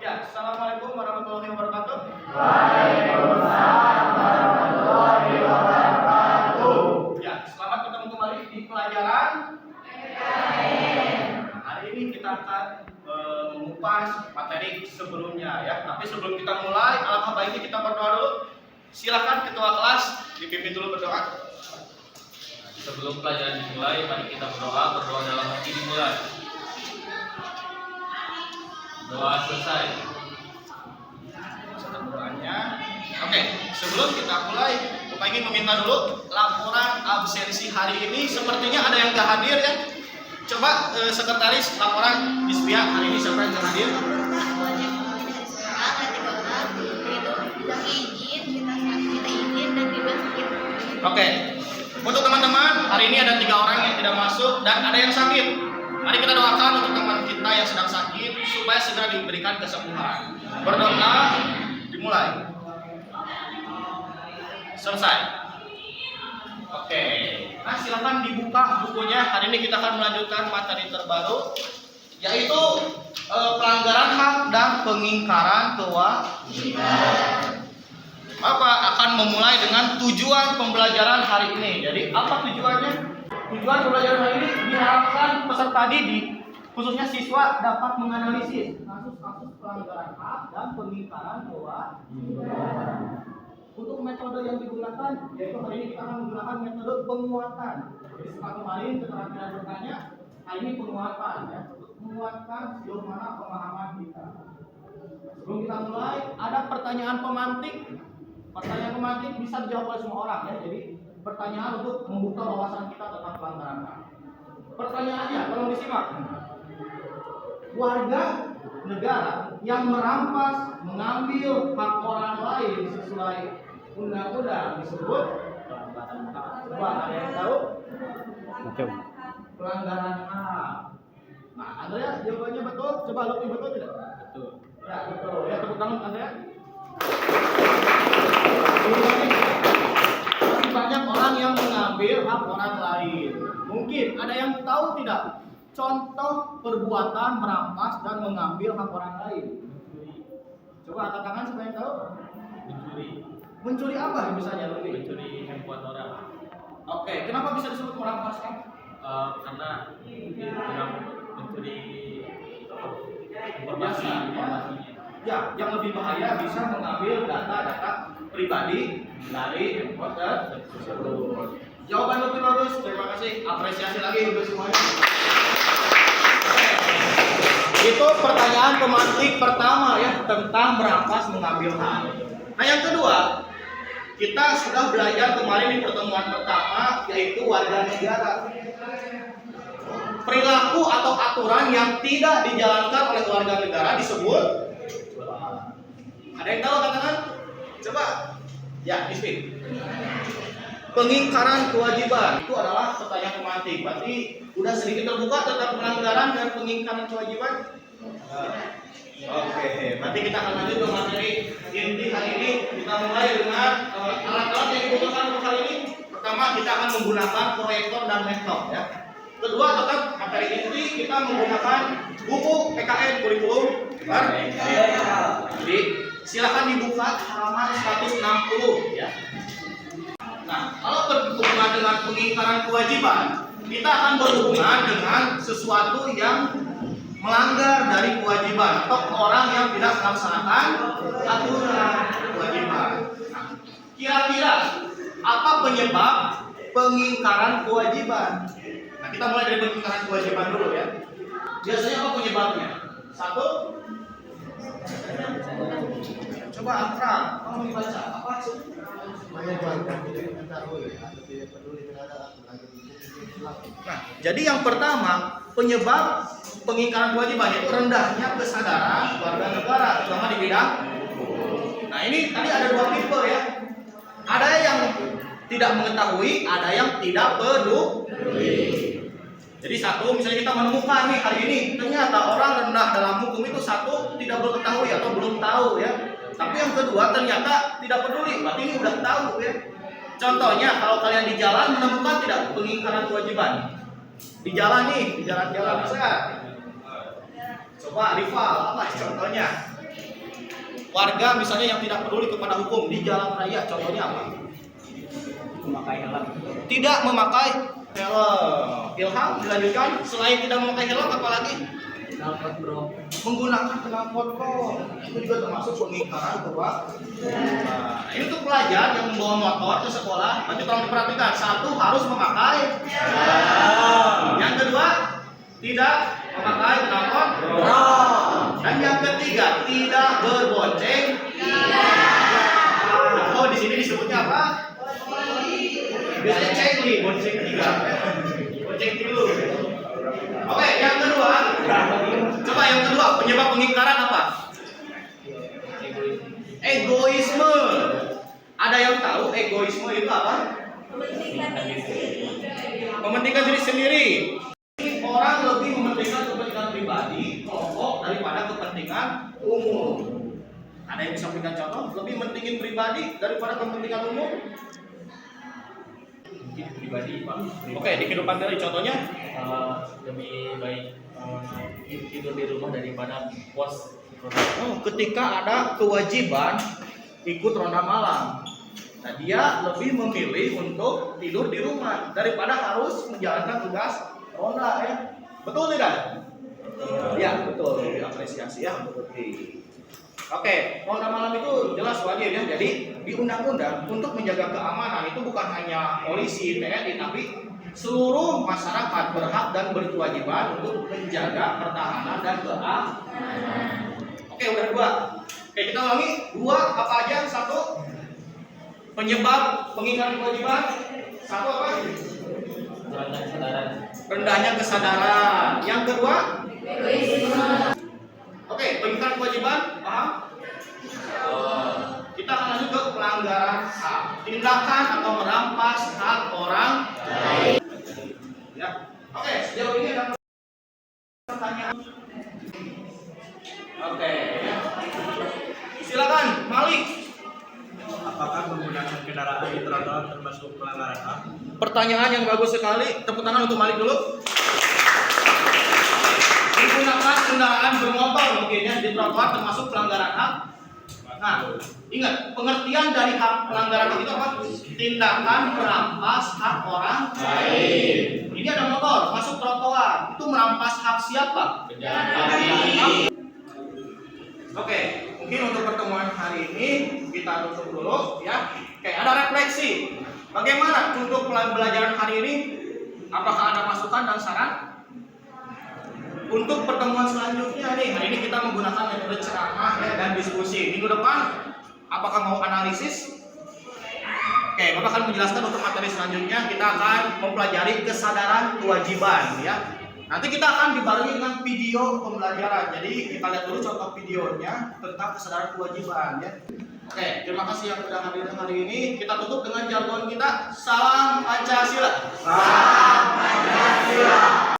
Ya, Assalamualaikum warahmatullahi wabarakatuh. Waalaikumsalam warahmatullahi wabarakatuh. Ya, selamat ketemu kembali di pelajaran. Hari ini kita akan mengupas materi sebelumnya ya. Tapi sebelum kita mulai, alangkah baiknya kita berdoa dulu. Silakan ketua kelas dipimpin dulu berdoa. Sebelum pelajaran dimulai, mari kita berdoa dalam hati dimulai. Doa selesai. Setelah doanya. Oke, sebelum kita mulai, Bapak ingin meminta dulu laporan absensi hari ini. Sepertinya ada yang nggak hadir ya. Coba sekretaris laporan Bisbia hari ini siapa yang nggak hadir? Oke, untuk teman-teman hari ini ada 3 orang yang tidak masuk dan ada yang sakit. Mari kita doakan untuk teman kita yang sedang sakit supaya segera diberikan kesembuhan. Berdoa, dimulai. Selesai. Oke. Nah, silakan dibuka bukunya. Hari ini kita akan melanjutkan materi terbaru, yaitu pelanggaran hak dan pengingkaran kewajiban. Bapak akan memulai dengan tujuan pembelajaran hari ini. Jadi apa tujuannya? Tujuan pembelajaran hari ini diharapkan peserta didik, khususnya siswa, dapat menganalisis kasus-kasus pelanggaran hak dan pengingkaran kewajiban. Untuk metode yang digunakan, yaitu hari ini kita akan menggunakan metode penguatan. Jadi setelah kemarin keterampilan bertanya, hari ini penguatan ya, untuk menguatkan sejauh mana pemahaman kita. Sebelum kita mulai, ada pertanyaan pemantik. Pertanyaan pemantik bisa dijawab oleh semua orang ya. Jadi pertanyaan untuk membuka wawasan kita tentang pelanggaran HAM. Pertanyaannya, tolong disimak. Warga negara yang merampas, mengambil hak orang lain sesuai undang-undang disebut coba ada yang tahu? Pelanggaran HAM. Nah, Andrea jawabannya betul. Coba Lutfi betul tidak? Betul. Ya betul. Ya tepuk tangan Andrea. Masih banyak orang yang mengambil hak orang lain. Mungkin ada yang tahu tidak contoh perbuatan merampas dan mengambil hak orang lain? Coba angkat tangan siapa yang tahu? Mencuri. Mencuri apa misalnya lebih? Mencuri handphone orang. Oke, kenapa bisa disebut merampas? Karena yang mencuri informasinya. Ya, yang lebih bahaya bisa mengambil data-data pribadi dari handphone tersebut. Jawaban lebih bagus, terima kasih. Apresiasi lagi untuk semuanya. Oke. Itu pertanyaan pemantik pertama ya tentang merampas mengambil hak. Nah, yang kedua, kita sudah belajar kemarin di pertemuan pertama, yaitu warga negara. Perilaku atau aturan yang tidak dijalankan oleh warga negara disebut. Ada yang tahu katakan? Coba. Ya, Isfi. Pengingkaran kewajiban itu adalah pertanyaan pemantik. Berarti udah sedikit terbuka tentang pelanggaran dan pengingkaran kewajiban. Oke, berarti kita akan lanjut ke materi inti hari ini. Kita mulai dengan alat-alat yang dibutuhkan untuk hari ini. Pertama, kita akan menggunakan proyektor dan laptop ya. Kedua, tetap materi inti kita menggunakan buku PKN kurikulum. Jadi silakan dibuka halaman 160 ya. Nah, kalau berhubungan dengan pengingkaran kewajiban, kita akan berhubungan dengan sesuatu yang melanggar dari kewajiban atau orang yang tidak melaksanakan aturan kewajiban. Nah, kira-kira apa penyebab pengingkaran kewajiban? Nah, kita mulai dari pengingkaran kewajiban dulu ya. Biasanya apa penyebabnya? Satu, coba Akram, kamu membaca apa sih? Nah, jadi yang pertama penyebab pengingkaran kewajiban itu rendahnya kesadaran warga negara, terutama di bidang hukum. Nah, ini tadi ada 2 tipe ya. Ada yang tidak mengetahui, ada yang tidak peduli. Jadi satu, misalnya kita menemukan nih hari ini ternyata orang rendah dalam hukum itu satu tidak mengetahui atau belum tahu ya. Tapi yang kedua ternyata tidak peduli, berarti ini udah tahu ya. Contohnya kalau kalian di jalan menemukan tidak pengingkaran kewajiban. Di jalan nih, di jalan-jalan bisa. Coba rival apa contohnya? warga misalnya yang tidak peduli kepada hukum di jalan raya, contohnya apa? Memakai helm. Tidak memakai helm. Ilham dilanjutkan, selain tidak memakai helm apalagi? Knalpot bro. Menggunakan knalpot bro. Itu juga termasuk pengingkaran bahwa ini tuh pelajar yang membawa motor ke sekolah, nanti tolong diperhatikan. Satu, harus memakai helm. Yang kedua, tidak memakai knalpot bro. Dan yang ketiga, tidak berbonceng. Oh, di sini disebutnya apa? Biasanya cengli, bonceng tiga. Bonceng dulu. Oke, yang kedua. Coba yang kedua, penyebab pengingkaran apa? Egoisme. Ada yang tahu egoisme itu apa? Mementingkan diri sendiri. Orang lebih mementingkan kepentingan pribadi, kelompok daripada kepentingan umum. Ada yang bisa berikan contoh? Lebih mentingin pribadi daripada kepentingan umum? Mungkin pribadi Pak. Oke, di kehidupan dari contohnya? Lebih baik tidur di rumah daripada puas. Oh, ketika ada kewajiban ikut ronda malam, nah dia lebih memilih untuk tidur di rumah daripada harus menjalankan tugas ronda ya. Betul tidak? Ya, betul. Diapresiasi ya. Oke, ronda malam itu jelas wajib ya. Jadi di undang-undang untuk menjaga keamanan itu bukan hanya polisi, TNI, tapi seluruh masyarakat berhak dan berkewajiban untuk menjaga pertahanan dan keamanan. Oke, udah dua. Oke, kita ulangi. Dua apa aja? Satu, penyebab pengingkaran kewajiban. Satu apa? Rendahnya kesadaran. Rendahnya kesadaran. Yang kedua? Oke, pengingkaran kewajiban. Paham? Kita akan lanjut ke pelanggaran hak. Tindakan atau merampas hak orang lain. Ya. Oke, sejauh ini ada pertanyaan. Oke, ya. Silakan, Malik. Apakah menggunakan kendaraan di trotoar termasuk pelanggaran HAM? Pertanyaan yang bagus sekali. Tepuk tangan untuk Malik dulu. Menggunakan kendaraan bermotor mungkin ya di trotoar termasuk pelanggaran HAM. Nah, ingat pengertian dari hak pelanggaran HAM itu apa? Tindakan merampas hak orang lain. Ini ada motor masuk trotoar, itu merampas hak siapa? Pejalan kaki. Oke, mungkin untuk pertemuan hari ini kita tutup dulu ya. Oke, ada refleksi. Bagaimana untuk pembelajaran hari ini? Apakah ada masukan dan saran? Untuk pertemuan selanjutnya nih, hari ini kita menggunakan metode ceramah ya, dan diskusi. Minggu depan, apakah mau analisis? Oke, Bapak akan menjelaskan untuk materi selanjutnya. Kita akan mempelajari kesadaran kewajiban ya. Nanti kita akan dibarengi dengan video pembelajaran. Jadi kita lihat dulu contoh videonya tentang kesadaran kewajiban ya. Oke, terima kasih yang sudah hadir hari ini. Kita tutup dengan jargon kita. Salam Pancasila. Salam Pancasila.